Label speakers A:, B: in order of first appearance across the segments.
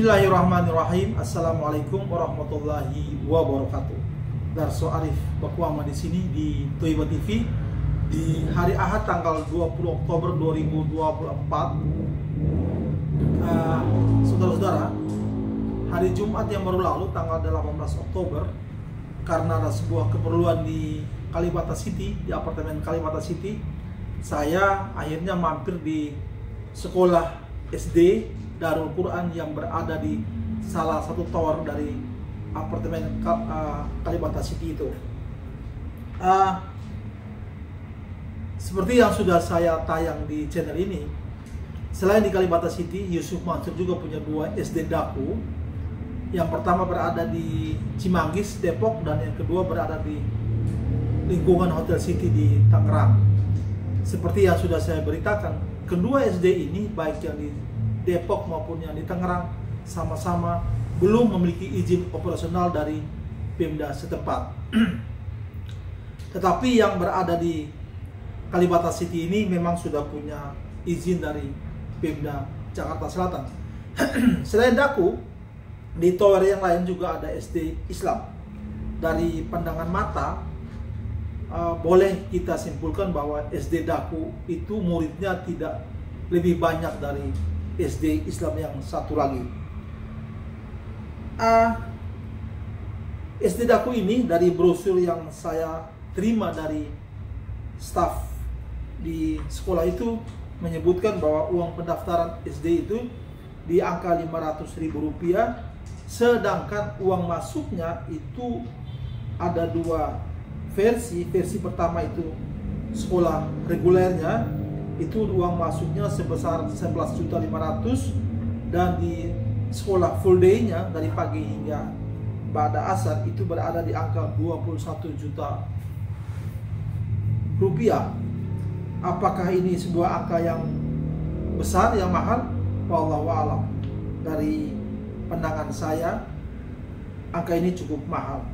A: Bismillahirrahmanirrahim. Assalamualaikum warahmatullahi wabarakatuh. Darso Arif Bakwama di sini di Toiba TV di hari Ahad tanggal 20 Oktober 2024. Saudara-saudara, hari Jumat yang baru lalu tanggal 18 Oktober, karena ada sebuah keperluan di Kalibata City, di apartemen Kalibata City, saya akhirnya mampir di sekolah SD Darul Quran yang berada di salah satu tower dari apartemen Kalibata City itu. Seperti yang sudah saya tayang di channel ini, selain di Kalibata City, Yusuf Mansur juga punya dua SD Daku. Yang pertama berada di Cimanggis, Depok, dan yang kedua berada di lingkungan Hotel City di Tangerang. Seperti yang sudah saya beritakan, kedua SD ini, baik yang di Depok maupun yang di Tangerang, sama-sama belum memiliki izin operasional dari Pemda setempat. Tetapi yang berada di Kalibata City ini memang sudah punya izin dari Pemda Jakarta Selatan. Selain Daku, di tower yang lain juga ada SD Islam. Dari pandangan mata, boleh kita simpulkan bahwa SD Daku itu muridnya tidak lebih banyak dari SD Islam yang satu lagi. SD Daku ini, dari brosur yang saya terima dari staf di sekolah itu, menyebutkan bahwa uang pendaftaran SD itu di angka Rp500.000, sedangkan uang masuknya itu ada dua versi. Versi pertama itu sekolah regulernya, itu uang masuknya sebesar 11.500.000, dan di sekolah full day-nya dari pagi hingga pada asar itu berada di angka 21 juta rupiah. Apakah ini sebuah angka yang besar, yang mahal? Wallahu a'lam. Dari pandangan saya, angka ini cukup mahal.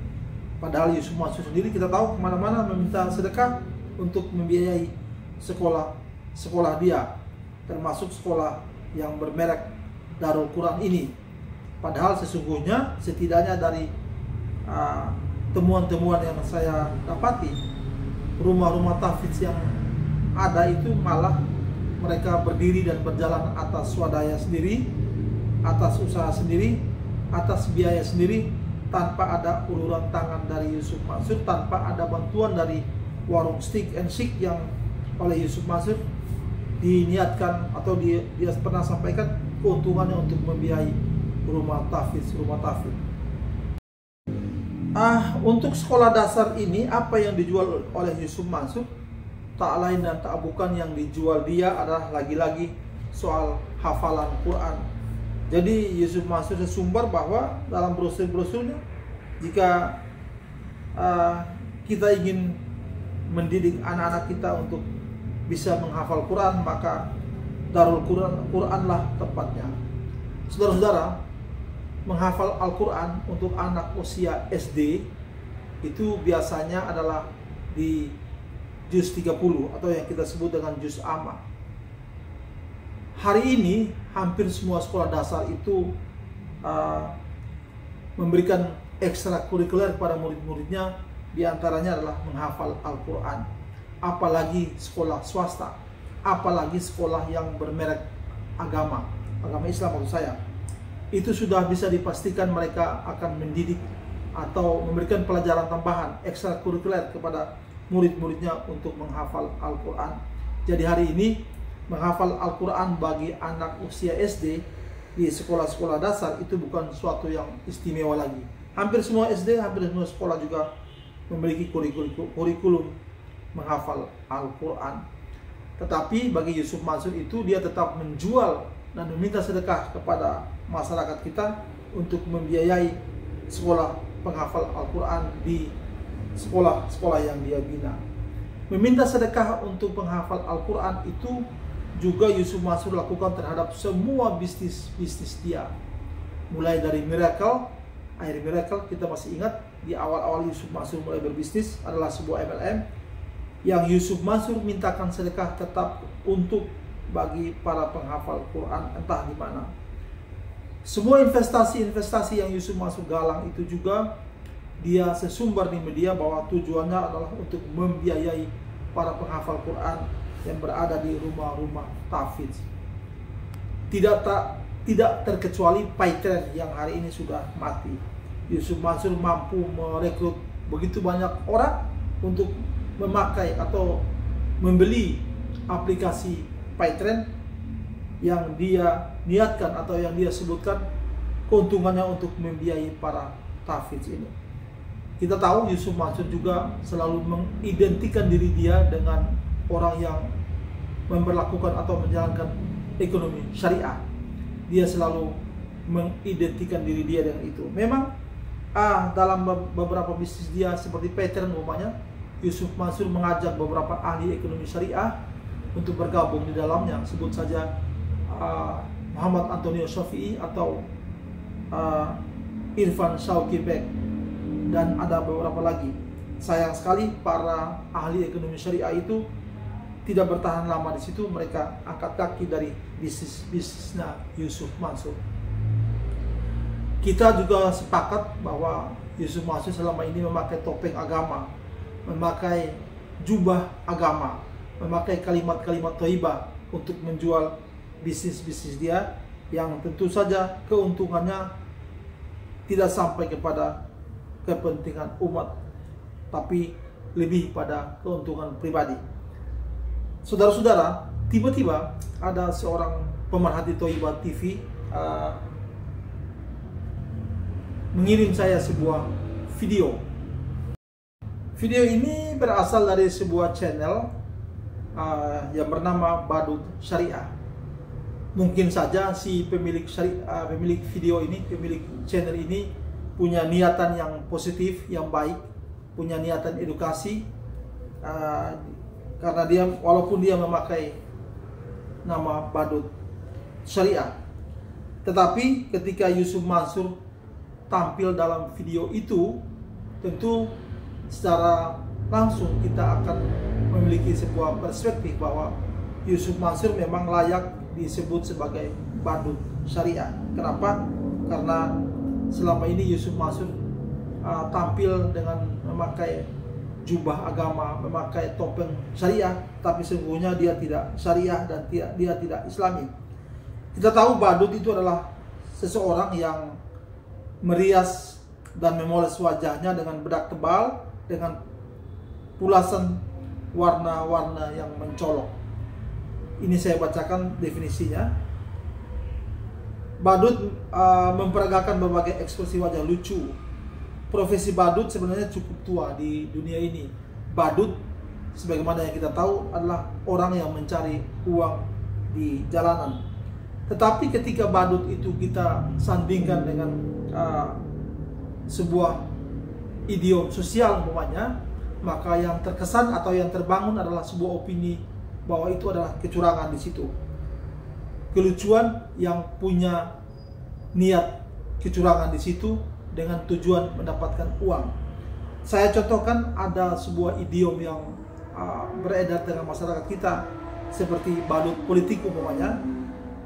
A: Padahal Yusuf Mansur sendiri kita tahu kemana-mana meminta sedekah untuk membiayai sekolah dia, termasuk sekolah yang bermerek Darul Quran ini. Padahal sesungguhnya, setidaknya dari temuan-temuan yang saya dapati, rumah-rumah tahfidz yang ada itu malah mereka berdiri dan berjalan atas swadaya sendiri, atas usaha sendiri, atas biaya sendiri, tanpa ada uluran tangan dari Yusuf Mansur, tanpa ada bantuan dari warung Stick and Shake yang oleh Yusuf Mansur diniatkan atau dia pernah sampaikan keuntungannya untuk membiayai rumah tahfidz. Untuk sekolah dasar ini, apa yang dijual oleh Yusuf Mansur tak lain dan tak bukan, yang dijual dia adalah lagi-lagi soal hafalan Quran. Jadi Yusuf Mansur sesumbar bahwa dalam brosur-brosurnya, jika kita ingin mendidik anak-anak kita untuk bisa menghafal Quran, maka Darul Quranlah tempatnya. Saudara-saudara, menghafal Al-Quran untuk anak usia SD itu biasanya adalah di juz 30 atau yang kita sebut dengan juz amma. Hari ini hampir semua sekolah dasar itu memberikan ekstrakurikuler kepada murid-muridnya, diantaranya adalah menghafal Al-Quran. Apalagi sekolah swasta, apalagi sekolah yang bermerek agama Islam maksud saya, itu sudah bisa dipastikan mereka akan mendidik atau memberikan pelajaran tambahan ekstrakurikuler kepada murid-muridnya untuk menghafal Al-Quran. Jadi hari ini menghafal Al-Quran bagi anak usia SD di sekolah-sekolah dasar itu bukan suatu yang istimewa lagi. Hampir semua SD, hampir semua sekolah juga memiliki kurikulum menghafal Al-Quran. Tetapi bagi Yusuf Mansur itu, dia tetap menjual dan meminta sedekah kepada masyarakat kita untuk membiayai sekolah penghafal Al-Quran di sekolah-sekolah yang dia bina. Meminta sedekah untuk penghafal Al-Quran itu juga Yusuf Mansur lakukan terhadap semua bisnis dia. Mulai dari Miracle, Air Miracle, kita masih ingat di awal-awal Yusuf Mansur mulai berbisnis adalah sebuah MLM yang Yusuf Mansur mintakan sedekah tetap untuk bagi para penghafal Quran entah di mana. Semua investasi-investasi yang Yusuf Mansur galang itu juga dia sesumber di media bahwa tujuannya adalah untuk membiayai para penghafal Quran yang berada di rumah-rumah tahfidz. Tidak terkecuali Paitren yang hari ini sudah mati. Yusuf Mansur mampu merekrut begitu banyak orang untuk memakai atau membeli aplikasi Paitren yang dia niatkan atau yang dia sebutkan keuntungannya untuk membiayai para tahfidz ini. Kita tahu Yusuf Mansur juga selalu mengidentikan diri dia dengan orang yang memperlakukan atau menjalankan ekonomi syariah. Dia selalu mengidentikan diri dia dengan itu. Memang dalam beberapa bisnis dia seperti Paitren umpamanya, Yusuf Mansur mengajak beberapa ahli ekonomi syariah untuk bergabung di dalamnya. Sebut saja Muhammad Antonio Shafi'i atau Irfan Shawki Bek, dan ada beberapa lagi. Sayang sekali para ahli ekonomi syariah itu tidak bertahan lama di situ. Mereka angkat kaki dari bisnisnya Yusuf Mansur. Kita juga sepakat bahwa Yusuf Mansur selama ini memakai topeng agama, memakai jubah agama, memakai kalimat-kalimat thayyibah untuk menjual bisnis-bisnis dia, yang tentu saja keuntungannya tidak sampai kepada kepentingan umat, tapi lebih pada keuntungan pribadi. Saudara-saudara, tiba-tiba ada seorang pemerhati Thayyibah TV mengirim saya sebuah video. Video ini berasal dari sebuah channel yang bernama Badut Syariah. Mungkin saja si pemilik video ini, pemilik channel ini punya niatan yang positif, yang baik, punya niatan edukasi, karena dia walaupun dia memakai nama Badut Syariah, tetapi ketika Yusuf Mansur tampil dalam video itu, tentu secara langsung kita akan memiliki sebuah perspektif bahwa Yusuf Mansur memang layak disebut sebagai Badut Syariah. Kenapa? Karena selama ini Yusuf Mansur tampil dengan memakai jubah agama, memakai topeng syariah, tapi sesungguhnya dia tidak syariah dan dia tidak islami. Kita tahu Badut itu adalah seseorang yang merias dan memoles wajahnya dengan bedak tebal, dengan pulasan warna-warna yang mencolok. Ini saya bacakan definisinya. Badut memperagakan berbagai ekspresi wajah lucu. Profesi badut sebenarnya cukup tua di dunia ini. Badut, sebagaimana yang kita tahu, adalah orang yang mencari uang di jalanan. Tetapi ketika badut itu kita sandingkan dengan sebuah idiom sosial umpamanya, maka yang terkesan atau yang terbangun adalah sebuah opini bahwa itu adalah kecurangan di situ. Kelucuan yang punya niat kecurangan di situ dengan tujuan mendapatkan uang. Saya contohkan ada sebuah idiom yang beredar dengan masyarakat kita seperti badut politik umpamanya.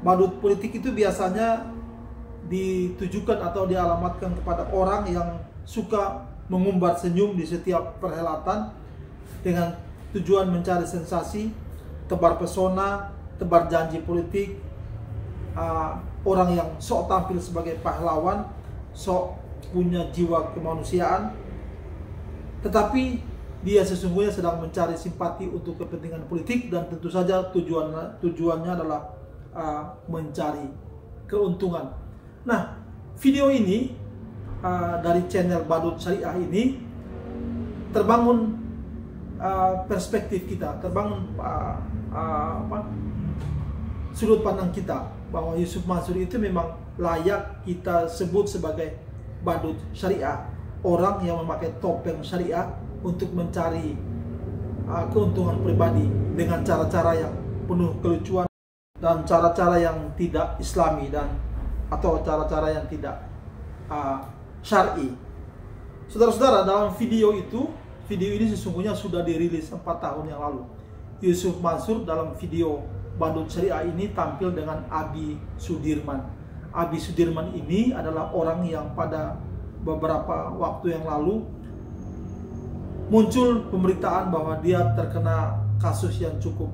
A: Badut politik itu biasanya ditujukan atau dialamatkan kepada orang yang suka mengumbar senyum di setiap perhelatan dengan tujuan mencari sensasi, tebar pesona, tebar janji politik, orang yang sok tampil sebagai pahlawan, sok punya jiwa kemanusiaan, tetapi dia sesungguhnya sedang mencari simpati untuk kepentingan politik, dan tentu saja tujuannya adalah mencari keuntungan. Nah, video ini dari channel Badut Syariah ini terbangun perspektif kita, terbangun sudut pandang kita bahwa Yusuf Mansur itu memang layak kita sebut sebagai Badut Syariah, orang yang memakai topeng syariah untuk mencari keuntungan pribadi dengan cara-cara yang penuh kelucuan dan cara-cara yang tidak islami atau cara-cara yang tidak syar'i. Saudara-saudara, dalam video ini sesungguhnya sudah dirilis 4 tahun yang lalu. Yusuf Mansur dalam video Badut Syariah ini tampil dengan Abi Sudirman. Abi Sudirman ini adalah orang yang pada beberapa waktu yang lalu muncul pemberitaan bahwa dia terkena kasus yang cukup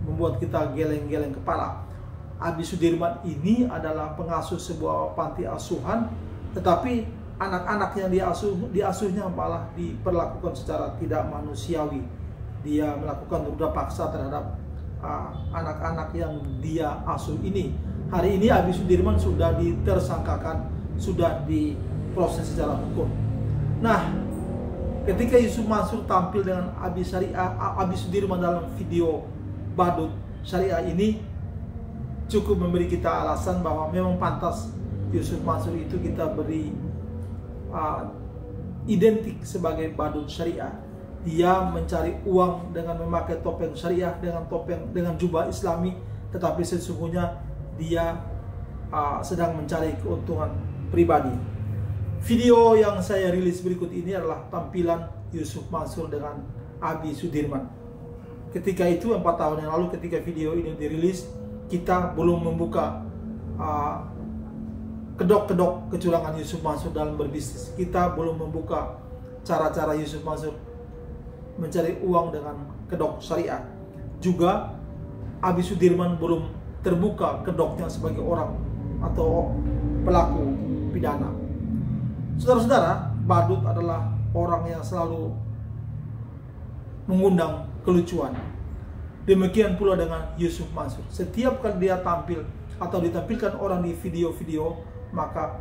A: membuat kita geleng-geleng kepala. Abi Sudirman ini adalah pengasuh sebuah panti asuhan, tetapi anak-anak yang diasuhnya malah diperlakukan secara tidak manusiawi. Dia melakukan ruda paksa terhadap anak-anak yang dia asuh ini. Hari ini Abi Sudirman sudah ditersangkakan, sudah diproses secara hukum. Nah, ketika Yusuf Mansur tampil dengan Abi Sudirman dalam video badut syariah ini, cukup memberi kita alasan bahwa memang pantas Yusuf Mansur itu kita beri identik sebagai badut syariah. Dia mencari uang dengan memakai topeng syariah, dengan jubah Islami, tetapi sesungguhnya dia sedang mencari keuntungan pribadi. Video yang saya rilis berikut ini adalah tampilan Yusuf Mansur dengan Abi Sudirman. Ketika itu 4 tahun yang lalu ketika video ini dirilis, kita belum membuka kedok-kedok kecurangan Yusuf Mansur dalam berbisnis. Kita belum membuka cara-cara Yusuf Mansur mencari uang dengan kedok syariah. Juga Abi Sudirman belum terbuka kedoknya sebagai orang atau pelaku pidana. Saudara-saudara, badut adalah orang yang selalu mengundang kelucuan. Demikian pula dengan Yusuf Mansur. Setiap kali dia tampil atau ditampilkan orang di video-video, maka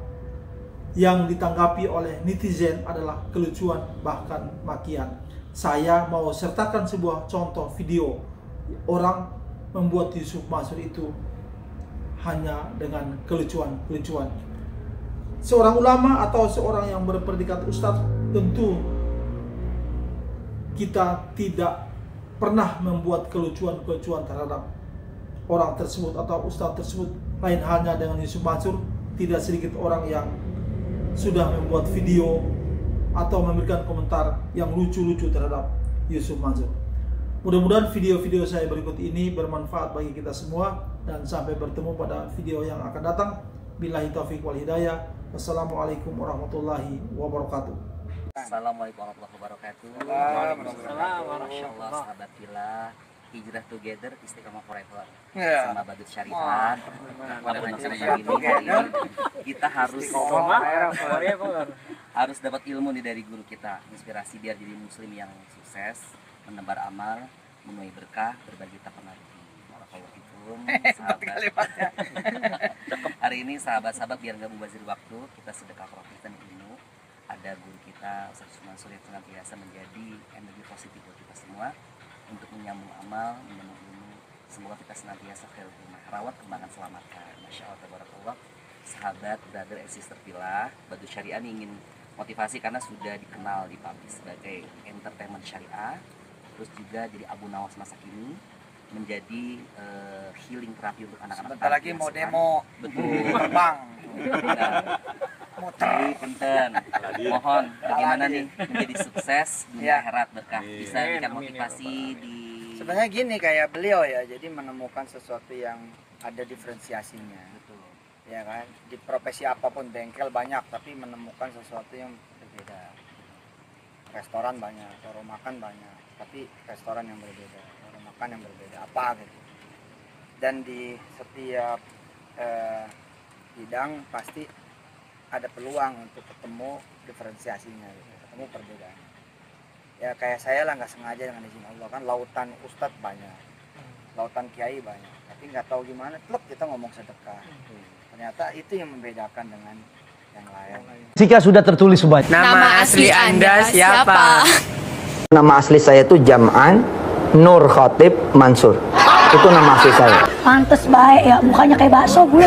A: yang ditanggapi oleh netizen adalah kelucuan, bahkan makian. Saya mau sertakan sebuah contoh video orang membuat Yusuf Mansur itu hanya dengan kelucuan-kelucuan. Seorang ulama atau seorang yang berpredikat ustadz, tentu kita tidak pernah membuat kelucuan-kelucuan terhadap orang tersebut atau ustadz tersebut. Lain halnya dengan Yusuf Mansur, tidak sedikit orang yang sudah membuat video atau memberikan komentar yang lucu-lucu terhadap Yusuf Mansur. Mudah-mudahan video-video saya berikut ini bermanfaat bagi kita semua, dan sampai bertemu pada video yang akan datang. Billahi taufiq wal hidayah. Wassalamualaikum warahmatullahi wabarakatuh.
B: Assalamualaikum warahmatullahi wabarakatuh. Waalaikumsalam. Sahabat Villa, hijrah together, istiqomah forever. Sama badut syariah. Pada acara ini kita harus dapat ilmu nih dari guru kita, inspirasi biar jadi muslim yang sukses, menebar amal, menuai berkah, berbagi tak pernah rugi. Hari ini sahabat-sahabat biar nggak mubazir waktu, kita sedekah profit dan ilmu. Ada guru kita Ustaz Yusuf Mansur yang senantiasa menjadi energi positif buat kita semua untuk menyambung amal, menyambung ilmu. Semoga kita senantiasa khairul himah, rawat kembangan selamatkan. Masya Allah, tabarakallah. Sahabat, brother and sister Villa, Badut Syariah ingin motivasi karena sudah dikenal di publik sebagai entertainment syariah, terus juga jadi Abu Nawas masa kini, menjadi healing terapi untuk anak-anak.
C: Bentar lagi mau demo,
B: betul,
C: terbang,
B: muter, punten. Mohon bagaimana nih menjadi sukses dunia akhirat berkah, bisa berikan motivasi di.
C: Sebenarnya gini kayak beliau ya, jadi menemukan sesuatu yang ada diferensiasinya.
B: Betul.
C: Ya kan, di profesi apapun, bengkel banyak, tapi menemukan sesuatu yang berbeda. Restoran banyak, warung makan banyak, tapi restoran yang berbeda, warung makan yang berbeda, apa gitu. Dan di setiap bidang pasti ada peluang untuk ketemu diferensiasinya, gitu. Ketemu perbedaan. Ya kayak saya lah, nggak sengaja dengan izin Allah kan, lautan ustadz banyak, lautan kiai banyak, tapi nggak tahu gimana, klub kita ngomong sedekah. Ternyata itu yang membedakan dengan yang lain.
D: Jika sudah tertulis sebanyak.
E: Nama asli Anda siapa?
D: Nama asli saya itu Jam'an Nur Khatib Mansur. Itu nama asli saya.
F: Pantes baik ya, mukanya kayak bakso gue.